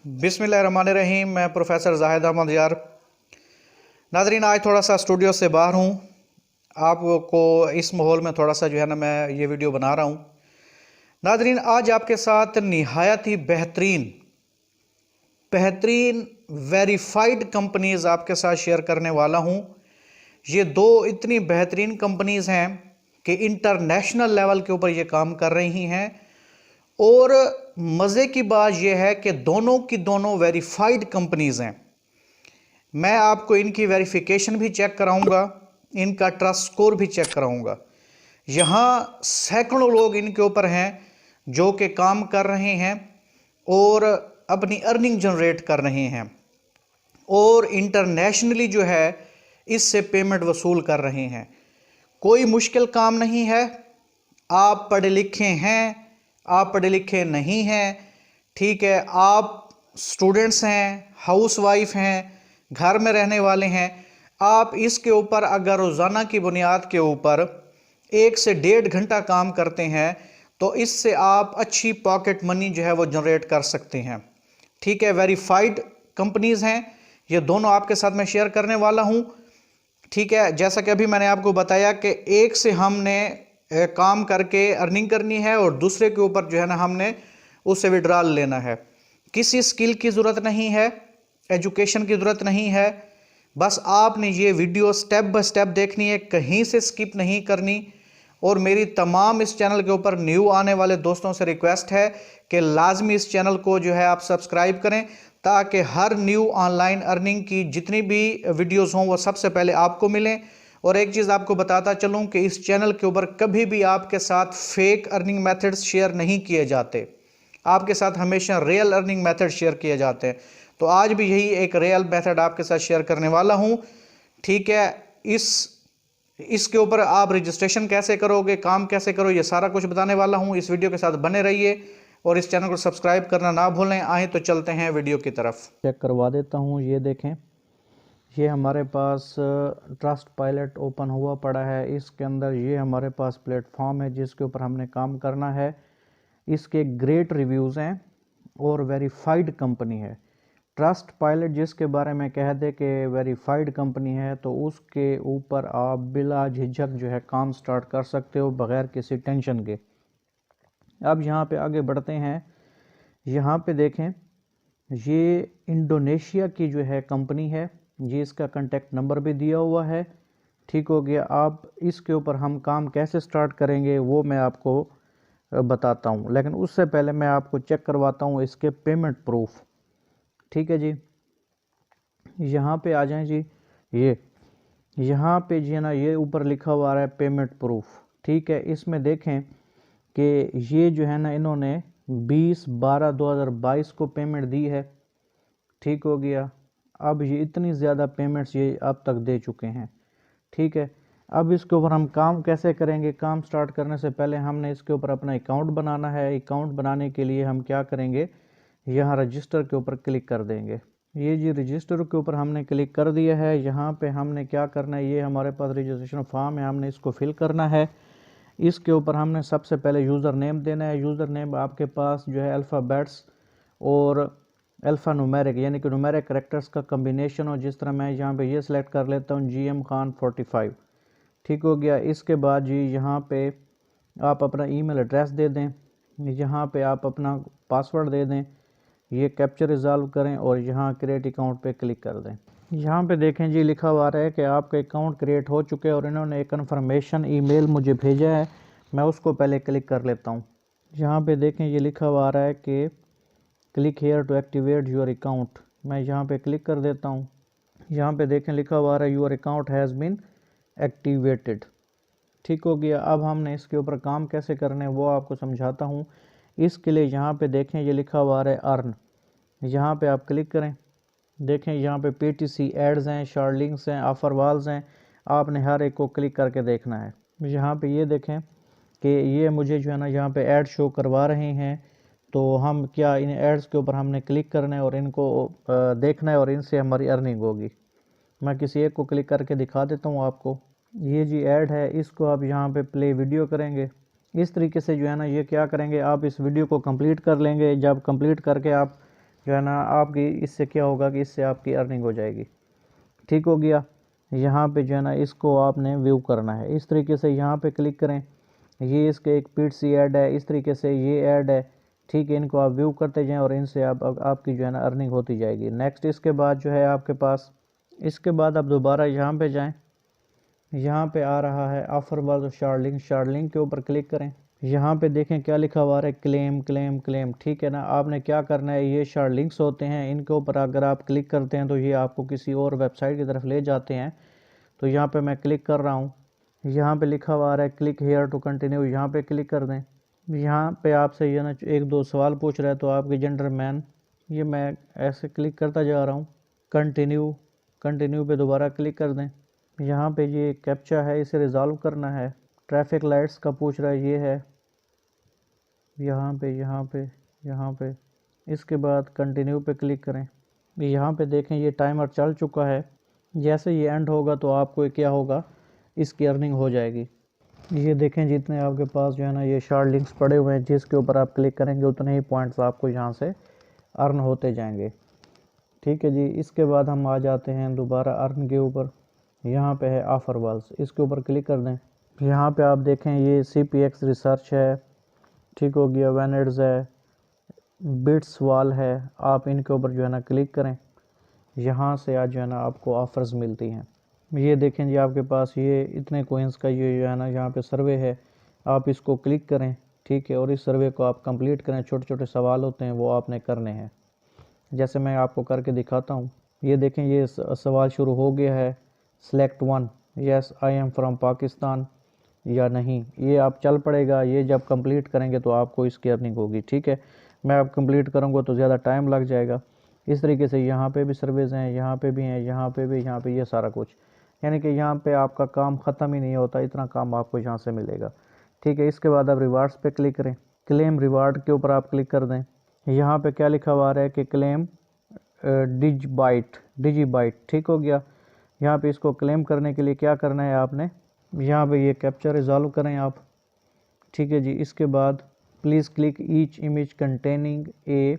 बिस्मिल्लाहिर्रहमानिर्रहीम। मैं प्रोफेसर जाहिद अहमद यार। नाज़रीन, आज थोड़ा सा स्टूडियो से बाहर हूँ। आपको इस माहौल में थोड़ा सा जो है ना मैं ये वीडियो बना रहा हूँ। नाज़रीन, आज आपके साथ निहायत ही बेहतरीन वेरीफाइड कंपनीज़ आपके साथ शेयर करने वाला हूँ। ये दो इतनी बेहतरीन कंपनीज़ हैं कि इंटरनेशनल लेवल के ऊपर ये काम कर रही हैं। और मज़े की बात यह है कि दोनों की दोनों वेरीफाइड कंपनीज़ हैं। मैं आपको इनकी वेरिफिकेशन भी चेक कराऊंगा, इनका ट्रस्ट स्कोर भी चेक कराऊंगा। यहाँ सैकड़ों लोग इनके ऊपर हैं जो कि काम कर रहे हैं और अपनी अर्निंग जनरेट कर रहे हैं और इंटरनेशनली जो है इससे पेमेंट वसूल कर रहे हैं। कोई मुश्किल काम नहीं है। आप पढ़े लिखे हैं, आप पढ़े लिखे नहीं हैं, ठीक है, आप स्टूडेंट्स हैं, हाउसवाइफ हैं, घर में रहने वाले हैं, आप इसके ऊपर अगर रोज़ाना की बुनियाद के ऊपर 1 से 1.5 घंटा काम करते हैं तो इससे आप अच्छी पॉकेट मनी जो है वो जनरेट कर सकते हैं। ठीक है, वेरीफाइड कंपनीज़ हैं ये दोनों, आपके साथ मैं शेयर करने वाला हूं। ठीक है, जैसा कि अभी मैंने आपको बताया कि एक से हमने काम करके अर्निंग करनी है और दूसरे के ऊपर जो है ना हमने उससे विड्रॉल लेना है। किसी स्किल की ज़रूरत नहीं है, एजुकेशन की ज़रूरत नहीं है। बस आपने ये वीडियो स्टेप बाय स्टेप देखनी है, कहीं से स्किप नहीं करनी। और मेरी तमाम इस चैनल के ऊपर न्यू आने वाले दोस्तों से रिक्वेस्ट है कि लाजमी इस चैनल को जो है आप सब्सक्राइब करें ताकि हर न्यू ऑनलाइन अर्निंग की जितनी भी वीडियोस हों वो सबसे पहले आपको मिलें। और एक चीज़ आपको बताता चलूं कि इस चैनल के ऊपर कभी भी आपके साथ फेक अर्निंग मेथड्स शेयर नहीं किए जाते, आपके साथ हमेशा रियल अर्निंग मेथड शेयर किए जाते हैं। तो आज भी यही एक रियल मेथड आपके साथ शेयर करने वाला हूं। ठीक है, इसके ऊपर आप रजिस्ट्रेशन कैसे करोगे, काम कैसे करो, ये सारा कुछ बताने वाला हूं। इस वीडियो के साथ बने रहिए और इस चैनल को सब्सक्राइब करना ना भूलें। आए तो चलते हैं वीडियो की तरफ। चेक करवा देता हूँ। ये देखें, ये हमारे पास ट्रस्ट पायलट ओपन हुआ पड़ा है। इसके अंदर ये हमारे पास प्लेटफॉर्म है जिसके ऊपर हमने काम करना है। इसके ग्रेट रिव्यूज़ हैं और वेरीफाइड कंपनी है। ट्रस्ट पायलट जिसके बारे में कह दे कि वेरीफाइड कंपनी है तो उसके ऊपर आप बिला झिझक जो है काम स्टार्ट कर सकते हो बग़ैर किसी टेंशन के। अब यहाँ पे आगे बढ़ते हैं। यहाँ पे देखें, ये इंडोनेशिया की जो है कंपनी है, ये इसका कांटेक्ट नंबर भी दिया हुआ है। ठीक हो गया। अब इसके ऊपर हम काम कैसे स्टार्ट करेंगे वो मैं आपको बताता हूँ, लेकिन उससे पहले मैं आपको चेक करवाता हूँ इसके पेमेंट प्रूफ। ठीक है जी, यहाँ पे आ जाएं जी। ये यहाँ पे जी है ना, ये ऊपर लिखा हुआ आ रहा है पेमेंट प्रूफ। ठीक है, इसमें देखें कि ये जो है ना इन्होंने 20/12/2022 को पेमेंट दी है। ठीक हो गया। अब ये इतनी ज़्यादा पेमेंट्स ये अब तक दे चुके हैं। ठीक है, अब इसके ऊपर हम काम कैसे करेंगे। काम स्टार्ट करने से पहले हमने इसके ऊपर अपना अकाउंट बनाना है। अकाउंट बनाने के लिए हम क्या करेंगे, यहाँ रजिस्टर के ऊपर क्लिक कर देंगे। ये जी रजिस्टर के ऊपर हमने क्लिक कर दिया है। यहाँ पे हमने क्या करना है, ये हमारे पास रजिस्ट्रेशन फॉर्म है, हमने इसको फिल करना है। इसके ऊपर हमने सबसे पहले यूज़र नेम देना है। यूज़र नेम आपके पास जो है अल्फ़ाबेट्स और अल्फ़ा न्यूमेरिक यानी कि न्यूमेरिक कैरेक्टर्स का कम्बिनेशन हो। जिस तरह मैं यहाँ पे ये सिलेक्ट कर लेता हूँ GM खान 45। ठीक हो गया। इसके बाद जी यहाँ पे आप अपना ईमेल एड्रेस दे दें, यहाँ पे आप अपना पासवर्ड दे दें, ये कैप्चर रिजॉल्व करें और यहाँ क्रिएट अकाउंट पे क्लिक कर दें। यहाँ पे देखें जी लिखा हुआ है कि आपका अकाउंट क्रिएट हो चुके हैं और इन्होंने एक कन्फर्मेशन ईमेल मुझे भेजा है। मैं उसको पहले क्लिक कर लेता हूँ। यहाँ पे देखें ये लिखा हुआ आ रहा है कि click here to activate your account. मैं यहाँ पे क्लिक कर देता हूँ। यहाँ पे देखें लिखा हुआ आ रहा है your account has been activated. ठीक हो गया। अब हमने इसके ऊपर काम कैसे करने वो आपको समझाता हूँ। इसके लिए यहाँ पे देखें ये लिखा हुआ आ रहा है अर्न, यहाँ पे आप क्लिक करें। देखें यहाँ पे PTC एड्स हैं, शॉर्ट लिंक्स हैं, ऑफर वॉल्स हैं। आपने हर एक को क्लिक करके देखना है। यहाँ पे ये देखें कि ये मुझे जो है ना यहाँ पे ऐड शो करवा रहे हैं। तो हम क्या इन एड्स के ऊपर हमने क्लिक करना है और इनको देखना है और इनसे हमारी अर्निंग होगी। मैं किसी एक को क्लिक करके दिखा देता हूँ आपको। ये जी ऐड है, इसको आप यहाँ पे प्ले वीडियो करेंगे। इस तरीके से जो है ना ये क्या करेंगे, आप इस वीडियो को कंप्लीट कर लेंगे। जब कंप्लीट करके आप जो है ना आपकी इससे क्या होगा कि इससे आपकी अर्निंग हो जाएगी। ठीक हो गया। यहाँ पे जो है ना इसको आपने व्यू करना है। इस तरीके से यहाँ पे क्लिक करें, ये इसके एक पीट सी ऐड है, इस तरीके से ये ऐड है। ठीक है, इनको आप व्यू करते जाएं और इनसे आपकी जो है ना अर्निंग होती जाएगी। नेक्स्ट इसके बाद जो है आपके पास, इसके बाद आप दोबारा यहाँ पे जाएं, यहाँ पे आ रहा है ऑफर वाला शार्ट लिंक के ऊपर क्लिक करें। यहाँ पे देखें क्या लिखा हुआ है, क्लेम क्लेम क्लेम। ठीक है ना, आपने क्या करना है, ये शार्ट लिंक्स होते हैं, इनके ऊपर अगर आप क्लिक करते हैं तो ये आपको किसी और वेबसाइट की तरफ ले जाते हैं। तो यहाँ पे मैं क्लिक कर रहा हूँ, यहाँ पे लिखा हुआ है क्लिक हेयर टू कंटिन्यू, यहाँ पे क्लिक कर दें। यहाँ पे आपसे ये ना एक दो सवाल पूछ रहा है, तो आपके जेंडर मैन, ये मैं ऐसे क्लिक करता जा रहा हूँ। कंटिन्यू पे दोबारा क्लिक कर दें। यहाँ पे ये कैप्चा है, इसे रिजॉल्व करना है। ट्रैफिक लाइट्स का पूछ रहा है, ये है यहाँ पे। इसके बाद कंटिन्यू पे क्लिक करें। यहाँ पे देखें ये टाइमर चल चुका है, जैसे ये एंड होगा तो आपको क्या होगा, इसकी अर्निंग हो जाएगी। ये देखें जितने आपके पास जो है ना ये शार्ट लिंक्स पड़े हुए हैं, जिसके ऊपर आप क्लिक करेंगे उतने ही पॉइंट्स आपको यहाँ से अर्न होते जाएंगे। ठीक है जी। इसके बाद हम आ जाते हैं दोबारा अर्न के ऊपर। यहाँ पे है ऑफर वाल्स, इसके ऊपर क्लिक कर दें। यहाँ पे आप देखें ये CPX रिसर्च है, ठीक हो गया, वेनेड्स है, बिट्स वाल है। आप इनके ऊपर जो है ना क्लिक करें, यहाँ से आज जो है ना आपको ऑफ़र्स मिलती हैं। ये देखें जी आपके पास ये इतने कोइंस का ये जो है ना यहाँ पे सर्वे है, आप इसको क्लिक करें। ठीक है, और इस सर्वे को आप कंप्लीट करें। छोटे छोटे सवाल होते हैं वो आपने करने हैं, जैसे मैं आपको करके दिखाता हूँ। ये देखें ये सवाल शुरू हो गया है, select one, yes I am from Pakistan या नहीं, ये आप चल पड़ेगा। ये जब कंप्लीट करेंगे तो आपको इसकी अर्निंग होगी। ठीक है, मैं अब कंप्लीट करूँगा तो ज़्यादा टाइम लग जाएगा। इस तरीके से यहाँ पे भी सर्विस हैं, यहाँ पे भी हैं, यहाँ पे भी, यहाँ पे ये सारा कुछ, यानी कि यहाँ पे आपका काम ख़त्म ही नहीं होता, इतना काम आपको यहाँ से मिलेगा। ठीक है, इसके बाद आप रिवार्ड्स पे क्लिक करें। क्लेम रिवार्ड के ऊपर आप क्लिक कर दें। यहाँ पे क्या लिखा हुआ है कि क्लेम डिजीबाइट। ठीक हो गया। यहाँ पे इसको क्लेम करने के लिए क्या करना है आपने, यहाँ पे ये कैप्चर रिजॉल्व करें आप। ठीक है जी। इसके बाद please click each image containing A,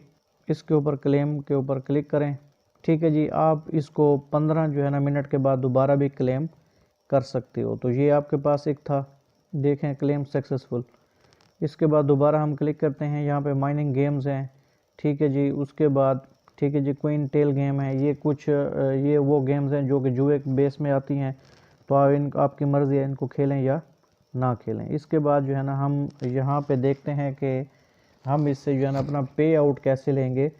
इसके ऊपर क्लेम के ऊपर क्लिक करें। ठीक है जी। आप इसको 15 जो है ना मिनट के बाद दोबारा भी क्लेम कर सकते हो। तो ये आपके पास एक था, देखें क्लेम सक्सेसफुल। इसके बाद दोबारा हम क्लिक करते हैं, यहाँ पे माइनिंग गेम्स हैं। ठीक है जी। उसके बाद ठीक है जी क्वीन टेल गेम है, ये कुछ ये वो गेम्स हैं जो कि जुए बेस में आती हैं, तो आपकी मर्ज़ी है इनको खेलें या ना खेलें। इसके बाद जो है ना हम यहाँ पे देखते हैं कि हम इससे जो है ना अपना पे आउट कैसे लेंगे।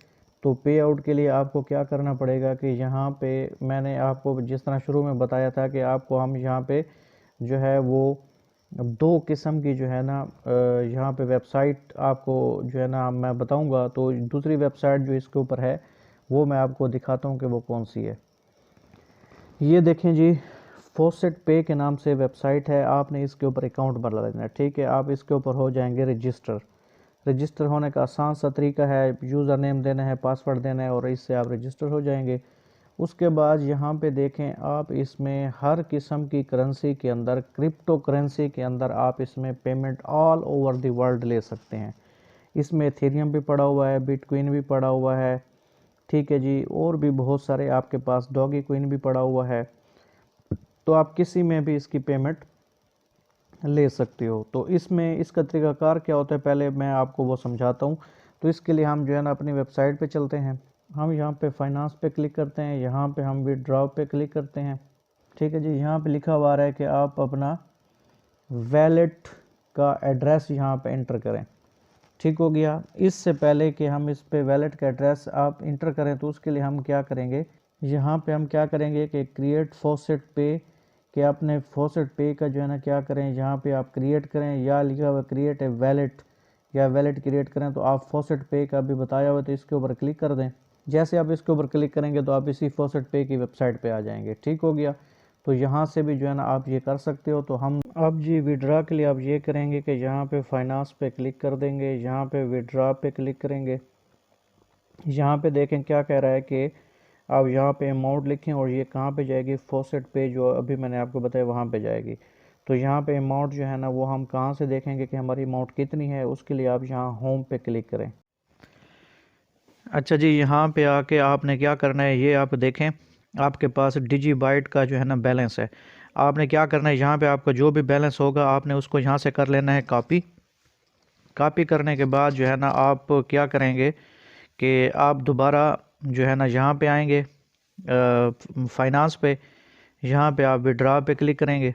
तो पे आउट के लिए आपको क्या करना पड़ेगा कि यहाँ पे मैंने आपको जिस तरह शुरू में बताया था कि आपको हम यहाँ पे जो है वो 2 किस्म की जो है ना यहाँ पे वेबसाइट आपको जो है ना मैं बताऊँगा। तो दूसरी वेबसाइट जो इसके ऊपर है वो मैं आपको दिखाता हूँ कि वो कौन सी है। ये देखें जी, फॉसेट पे के नाम से वेबसाइट है, आपने इसके ऊपर अकाउंट बना लेना है। ठीक है, आप इसके ऊपर हो जाएंगे रजिस्टर होने का आसान सा तरीका है, यूज़र नेम देना है, पासवर्ड देना है और इससे आप रजिस्टर हो जाएंगे। उसके बाद यहाँ पे देखें आप इसमें हर किस्म की करेंसी के अंदर, क्रिप्टो करेंसी के अंदर आप इसमें payment all over the world ले सकते हैं। इसमें एथेरियम भी पड़ा हुआ है, बिटकॉइन भी पड़ा हुआ है। ठीक है जी, और भी बहुत सारे आपके पास डॉगी कॉइन भी पड़ा हुआ है, तो आप किसी में भी इसकी पेमेंट ले सकते हो। तो इसमें इसका तरीकाकार क्या होता है, पहले मैं आपको वो समझाता हूँ। तो इसके लिए हम जो है ना अपनी वेबसाइट पे चलते हैं, हम यहाँ पे फाइनेंस पे क्लिक करते हैं, यहाँ पे हम विड्रॉ पे क्लिक करते हैं। ठीक है जी। यहाँ पे लिखा हुआ है कि आप अपना वैलेट का एड्रेस यहाँ पे एंटर करें। ठीक हो गया। इससे पहले कि हम इस पे वैलेट का एड्रेस आप इंटर करें तो उसके लिए हम क्या करेंगे, यहाँ पे हम क्या करेंगे कि क्रिएट फॉसेट पे, कि आपने फॉसेट पे का जो है ना क्या करें, यहाँ पे आप क्रिएट करें, या लिखा हुआ क्रिएट ए वैलेट, या वैलेट क्रिएट करें। तो आप फॉसेट पे का भी बताया हुआ तो इसके ऊपर क्लिक कर दें। जैसे आप इसके ऊपर क्लिक करेंगे तो आप इसी फॉसेट पे की वेबसाइट पे आ जाएंगे। ठीक हो गया। तो यहाँ से भी जो है ना आप ये कर सकते हो। तो हम अब जी विड्रा के लिए आप ये करेंगे कि यहाँ पे फाइनेंस पे क्लिक कर देंगे, यहाँ पे विड्रा पे क्लिक करेंगे। यहाँ पे देखें क्या कह रहा है कि आप यहाँ पे अमाउंट लिखें और ये कहाँ पे जाएगी, फॉसेट पे जो अभी मैंने आपको बताया वहाँ पे जाएगी। तो यहाँ पे अमाउंट जो है ना वो हम कहाँ से देखेंगे कि हमारी अमाउंट कितनी है, उसके लिए आप यहाँ होम पे क्लिक करें। अच्छा जी, यहाँ पे आके आपने क्या करना है, ये आप देखें आपके पास डिजीबाइट का जो है ना बैलेंस है। आपने क्या करना है, यहाँ पे आपका जो भी बैलेंस होगा आपने उसको यहाँ से कर लेना है कॉपी। कॉपी करने के बाद जो है ना आप क्या करेंगे कि आप दोबारा जो है ना यहाँ पे आएंगे फाइनेंस पे, यहाँ पे आप विड्रा पे क्लिक करेंगे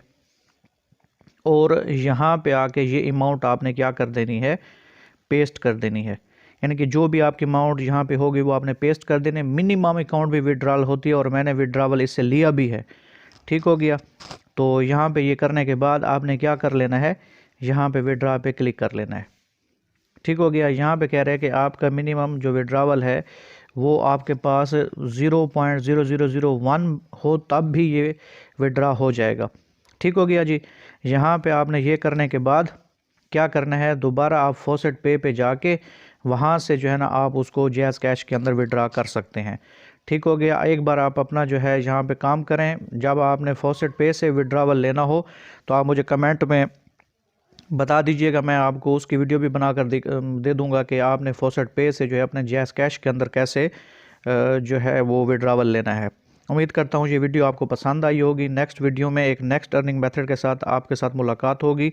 और यहाँ पे आके ये अमाउंट आपने क्या कर देनी है, पेस्ट कर देनी है। यानी कि जो भी आपकी अमाउंट यहाँ पे होगी वो आपने पेस्ट कर देने। मिनिमम अकाउंट भी विड्रॉल होती है और मैंने विड्रॉवल इससे लिया भी है। ठीक हो गया। तो यहाँ पे ये करने के बाद आपने क्या कर लेना है, यहाँ पे विड्रा पे क्लिक कर लेना है। ठीक हो गया। यहाँ पे कह रहे हैं कि आपका मिनिमम जो विड्रावल है वो आपके पास 0.0001 हो तब भी ये विड्रा हो जाएगा। ठीक हो गया जी। यहाँ पे आपने ये करने के बाद क्या करना है, दोबारा आप फॉसेट पे जाके वहाँ से जो है ना आप उसको जैज़ कैश के अंदर विड्रा कर सकते हैं। ठीक हो गया। एक बार आप अपना जो है यहाँ पे काम करें, जब आपने फॉसेट पे से विड्रावल लेना हो तो आप मुझे कमेंट में बता दीजिएगा, मैं आपको उसकी वीडियो भी बनाकर दे दूंगा कि आपने फॉसेट पे से जो है अपने जैज़ कैश के अंदर कैसे जो है वो विड्रावल लेना है। उम्मीद करता हूँ ये वीडियो आपको पसंद आई होगी। नेक्स्ट वीडियो में एक नेक्स्ट अर्निंग मेथड के साथ आपके साथ मुलाकात होगी।